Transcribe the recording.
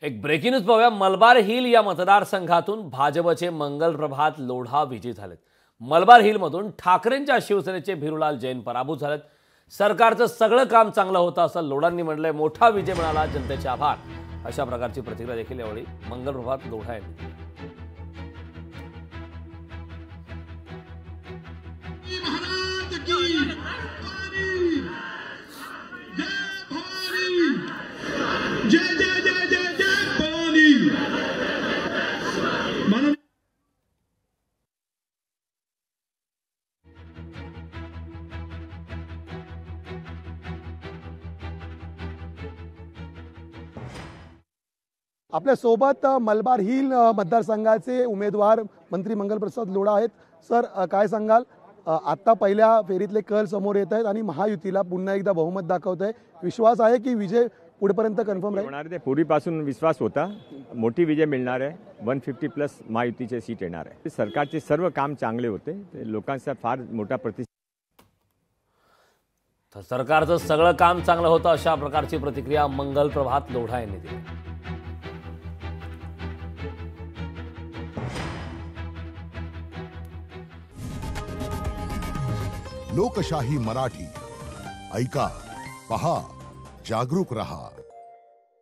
एक breaking news पाहूया। Malabar hill या मतदारसंघातून भाजपचे मंगल प्रभात लोढा विजयी झालेत। मलबार हिलमधून ठाकरेंच्या शिवसेनेचे भिरुलाल जैन पराभूत झालेत। सरकारचं सगळं काम चांगलं होतं असं लोढांनी म्हटलंय। मोठा विजय मिळाला, जनतेचे आभार, अशा प्रकारची प्रतिक्रिया देखील यावेळी मंगल प्रभात लोढा यांनी दिली। आपल्या सोबत मलबार हिल मतदारसंघाचे उमेदवार मंत्री मंगल प्रसाद लोढा आहेत। सर, काय सांगाल? आता पहिल्या फेरीतले कल समोर येत आहेत आणि महायुतीला पुन्हा एकदा बहुमत दाखवत आहे। विश्वास आहे की विजय पुढेपर्यंत कन्फर्म राहील? पूर्वीपासून विश्वास होता, मोठी विजय मिळणार आहे। 150+ महायुतीचे सीट येणार आहे। सरकारचे सर्व काम चांगले होते, लोकांचा फार मोठा सरकारचं सगळं काम चांगलं होतं, अशा प्रकारची प्रतिक्रिया मंगल प्रभात लोढा यांनी दिली। लोकशाही मराठी ऐका, पहा, जागरूक रहा।